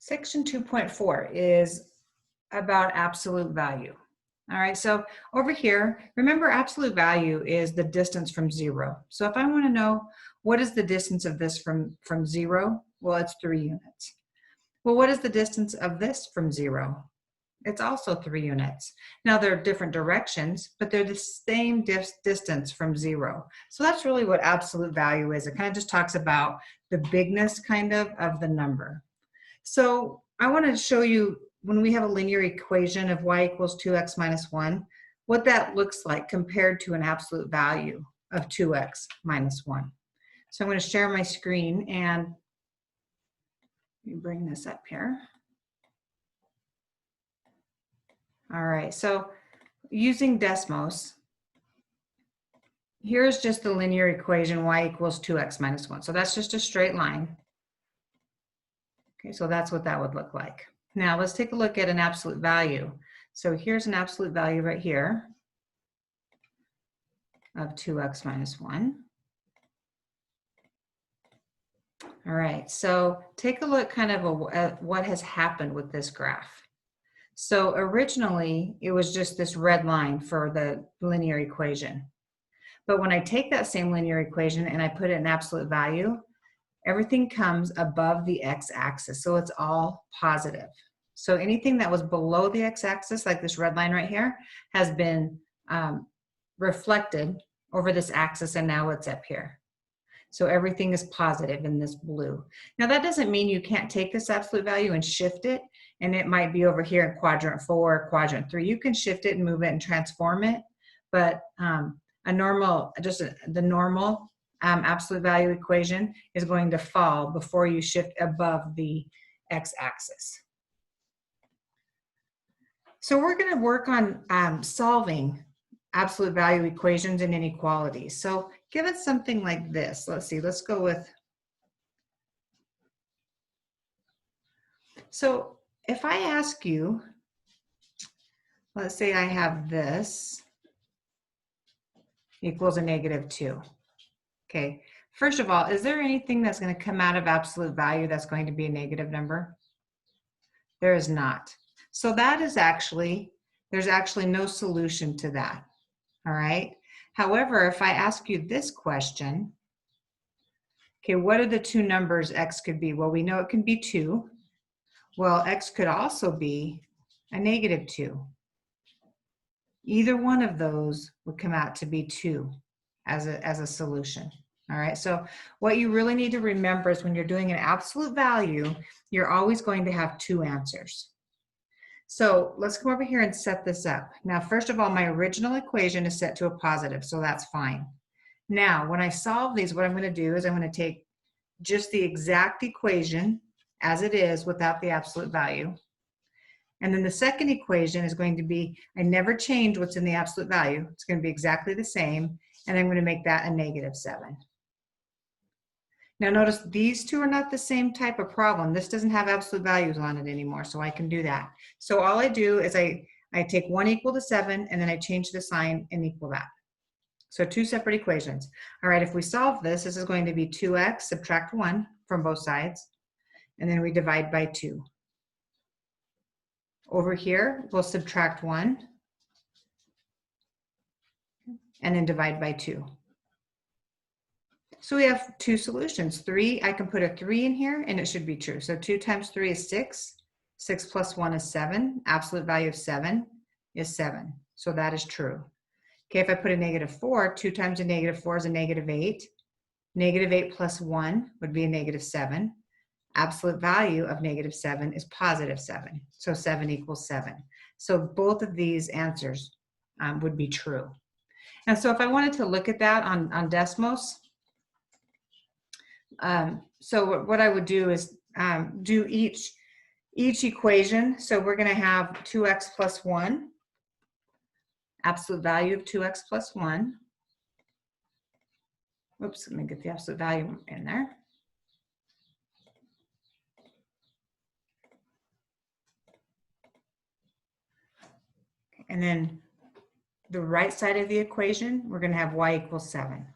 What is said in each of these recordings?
Section 2.4 is about absolute value. All right, so over here, remember absolute value is the distance from zero. So if I want to know what is the distance of this from zero, well, it's 3 units. Well, what is the distance of this from zero? It's also 3 units. Now they're different directions, but they're the same distance from zero. So that's really what absolute value is. It kind of just talks about the bigness kind of the number. So I want to show you when we have a linear equation of y equals 2x minus 1, what that looks like compared to an absolute value of 2x minus 1. So I'm going to share my screen and let me bring this up here. All right, so using Desmos, here's just the linear equation y equals 2x minus 1. So that's just a straight line. Okay, so that's what that would look like. Now let's take a look at an absolute value. So here's an absolute value right here of 2x minus 1. All right, so take a look kind of at what has happened with this graph. So originally it was just this red line for the linear equation. But when I take that same linear equation and I put it in absolute value, everything comes above the x-axis, so it's all positive. So anything that was below the x-axis, like this red line right here, has been reflected over this axis, and now it's up here. So everything is positive in this blue. Now that doesn't mean you can't take this absolute value and shift it, and it might be over here in quadrant 4, quadrant 3. You can shift it and move it and transform it, but the normal absolute value equation is going to fall before you shift above the x-axis. So we're going to work on solving absolute value equations and inequalities. So given something like this, let's see, let's go with, so if I ask you, let's say I have this equals a -2. Okay, first of all, is there anything that's going to come out of absolute value that's going to be a negative number? There is not. So that is actually, there's actually no solution to that. All right. However, if I ask you this question, okay, what are the two numbers x could be? Well, we know it can be 2. Well, x could also be a -2. Either one of those would come out to be 2 as a solution. All right, so what you really need to remember is when you're doing an absolute value, you're always going to have 2 answers. So let's come over here and set this up. Now, first of all, my original equation is set to a positive, so that's fine. Now, when I solve these, what I'm going to do is I'm going to take just the exact equation as it is without the absolute value. And then the second equation is going to be, I never change what's in the absolute value. It's going to be exactly the same, and I'm going to make that a -7. Now notice these two are not the same type of problem. This doesn't have absolute values on it anymore, so I can do that. So all I do is I take 1 equal to 7, and then I change the sign and equal that. So 2 separate equations. All right, if we solve this, this is going to be 2x, subtract 1 from both sides, and then we divide by 2. Over here, we'll subtract 1, and then divide by 2. So we have 2 solutions. 3, I can put a 3 in here and it should be true. So 2 times 3 is 6. 6 plus 1 is 7. Absolute value of 7 is 7. So that is true. Okay, if I put a -4, 2 times a -4 is a -8. -8 plus 1 would be a -7. Absolute value of -7 is +7. So 7 equals 7. So both of these answers would be true. And so if I wanted to look at that on Desmos, so what I would do is do each equation. So we're going to have 2x plus 1, absolute value of 2x plus 1. Oops, let me get the absolute value in there. And then the right side of the equation, we're going to have y equals 7.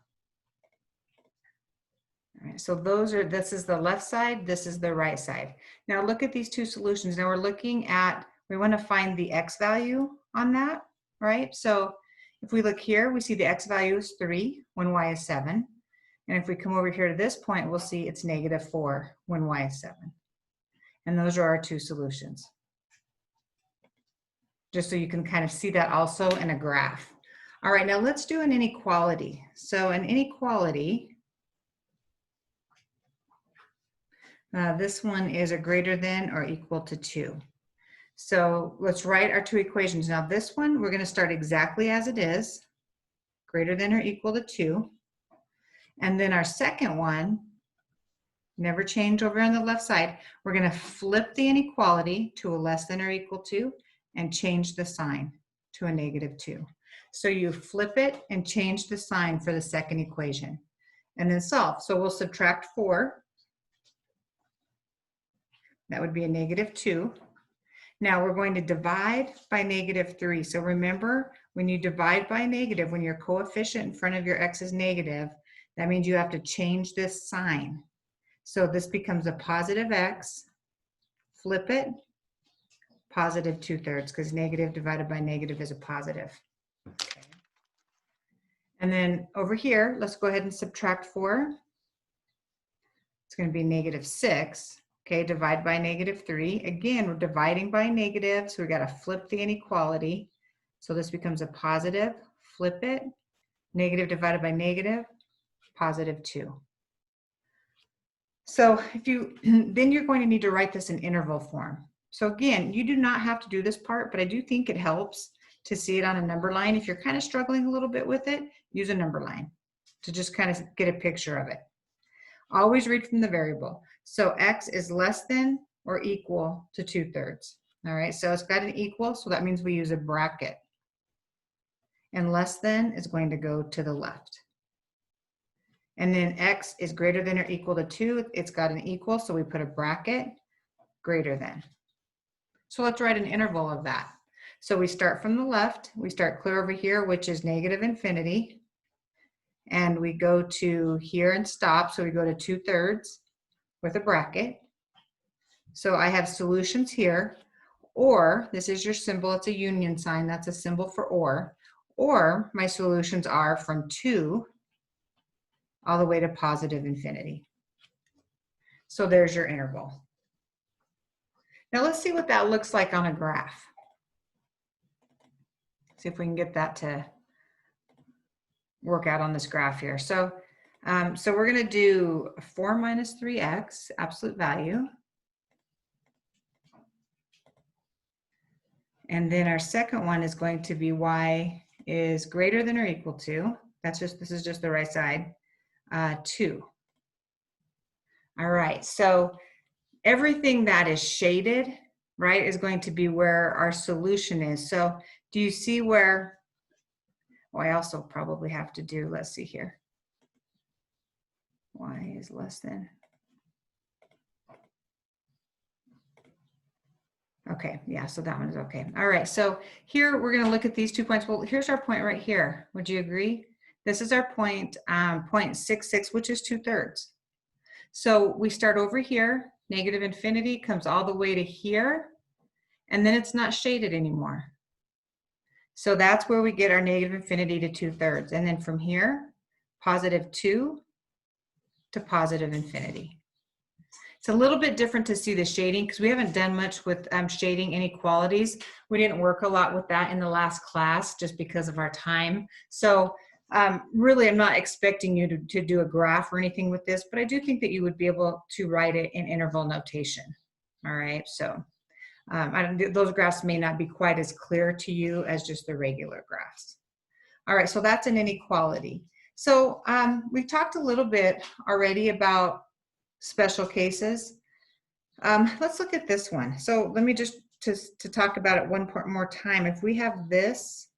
All right, So this is the left side, this is the right side. Now look at these two solutions. Now we're looking at, we want to find the x value on that, right? So if we look here, we see the x value is 3 when y is 7. And if we come over here to this point, we'll see it's -4 when y is 7. And those are our two solutions. Just so you can kind of see that also in a graph. All right, now let's do an inequality. So an inequality, this one is a greater than or equal to 2. So let's write our two equations. Now this one, we're going to start exactly as it is, greater than or equal to 2. And then our second one, never change over on the left side, we're going to flip the inequality to a less than or equal to and change the sign to a -2. So you flip it and change the sign for the second equation and then solve. So we'll subtract 4. That would be a -2. Now we're going to divide by -3. So remember, when you divide by negative, when your coefficient in front of your x is negative, that means you have to change this sign. So this becomes a positive x, flip it, +2/3, because negative divided by negative is a positive. Okay. And then over here, let's go ahead and subtract 4. It's going to be -6. Okay, divide by -3. Again, we're dividing by negative, so we got to flip the inequality. So this becomes a positive, flip it, negative divided by negative, +2. So if you, then you're going to need to write this in interval form. So again, you do not have to do this part, but I do think it helps to see it on a number line. If you're kind of struggling a little bit with it, use a number line to just kind of get a picture of it. Always read from the variable. So x is less than or equal to 2/3. All right, so it's got an equal, so that means we use a bracket. And less than is going to go to the left. And then x is greater than or equal to 2. It's got an equal, so we put a bracket, greater than. So let's write an interval of that. So we start from the left. We start clear over here, which is -infinity. And we go to here and stop. So we go to 2/3 with a bracket. So I have solutions here. Or, this is your symbol. It's a union sign. That's a symbol for or. Or my solutions are from 2 all the way to +infinity. So there's your interval. Now let's see what that looks like on a graph. See if we can get that to work out on this graph here. So we're going to do 4 minus 3x, absolute value. And then our second one is going to be y is greater than or equal to, this is just the right side, 2. All right, so everything that is shaded, right, is going to be where our solution is. So do you see where, well, I also probably have to do, let's see here. Y is less than. Okay, yeah, so that one is okay. All right, so here we're gonna look at these 2 points. Well, here's our point right here. Would you agree? This is our point, 0.66, which is 2/3. So we start over here, -infinity comes all the way to here, and then it's not shaded anymore. So that's where we get our -infinity to 2/3. And then from here, +2 to +infinity. It's a little bit different to see the shading because we haven't done much with shading inequalities. We didn't work a lot with that in the last class just because of our time. So really, I'm not expecting you to do a graph or anything with this, but I do think that you would be able to write it in interval notation. All right, so those graphs may not be quite as clear to you as just the regular graphs. All right, so that's an inequality. So we talked a little bit already about special cases. Let's look at this one. So let me just to talk about it one more time. If we have this,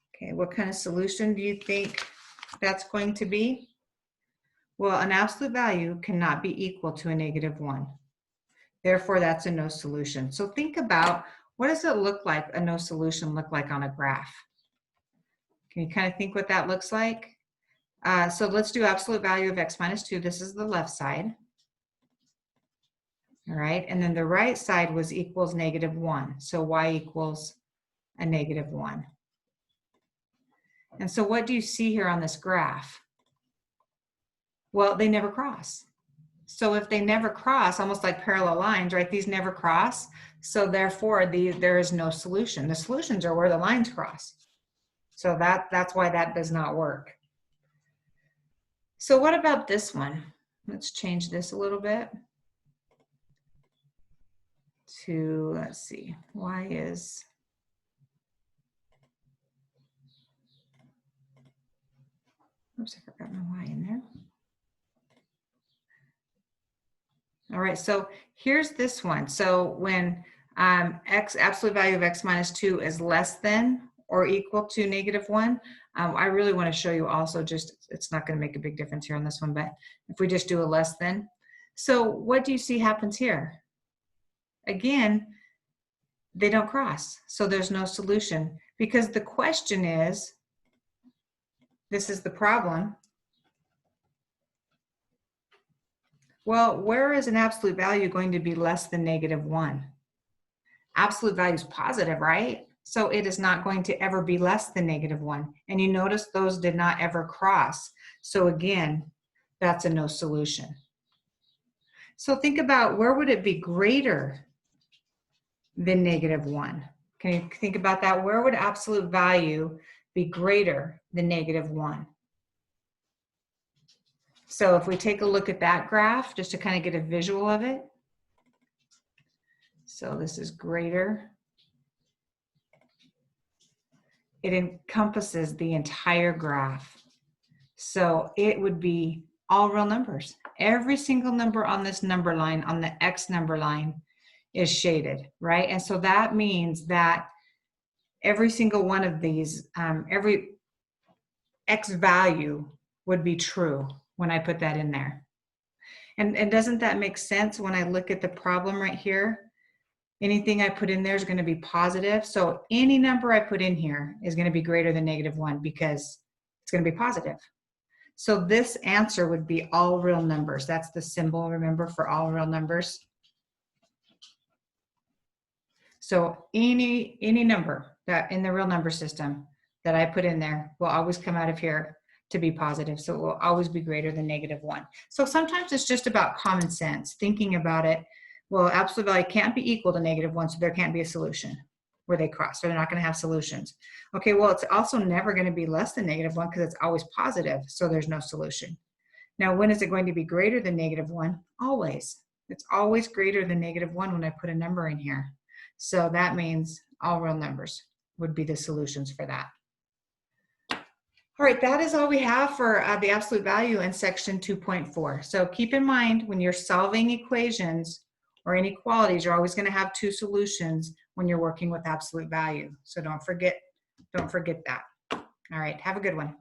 okay, what kind of solution do you think that's going to be? Well, an absolute value cannot be equal to a -1. Therefore, that's a no solution. So think about, what does it look like, a no solution look like on a graph? Can you kind of think what that looks like? So let's do absolute value of x minus 2. This is the left side. All right, and then the right side was equals -1. So y equals a -1. And so what do you see here on this graph? Well, they never cross. So if they never cross, almost like parallel lines, right? These never cross. So therefore, there is no solution. The solutions are where the lines cross. So that's why that does not work. So what about this one? Let's change this a little bit to, let's see, y is, oops, I forgot my y in there. All right, so here's this one. So when absolute value of x minus 2 is less than or equal to -1, I really want to show you also just, it's not going to make a big difference here on this one, but if we just do a less than. So what do you see happens here? Again, they don't cross, so there's no solution, because the question is, this is the problem. Well, where is an absolute value going to be less than -1? Absolute value is positive, right? So it is not going to ever be less than -1. And you notice those did not ever cross. So again, that's a no solution. So think about, where would it be greater than -1? Can you think about that? Where would absolute value be greater than -1? So if we take a look at that graph, just to kind of get a visual of it. So this is greater. It encompasses the entire graph. So it would be all real numbers. Every single number on this number line, on the X number line, is shaded, right? And so that means that every single one of these, every X value would be true when I put that in there. And doesn't that make sense when I look at the problem right here? Anything I put in there is going to be positive. So any number I put in here is going to be greater than -1 because it's going to be positive. So this answer would be all real numbers. That's the symbol, remember, for all real numbers. So any number that in the real number system that I put in there will always come out of here to be positive. So it will always be greater than -1. So sometimes it's just about common sense, thinking about it. Well, absolute value can't be equal to -1, so there can't be a solution where they cross. So they're not going to have solutions. Okay, well, it's also never going to be less than -1 because it's always positive, so there's no solution. Now, when is it going to be greater than -1? Always. It's always greater than -1 when I put a number in here. So that means all real numbers would be the solutions for that. All right, that is all we have for the absolute value in section 2.4. So keep in mind, when you're solving equations or inequalities, you're always going to have two solutions when you're working with absolute value. So don't forget that. All right, have a good one.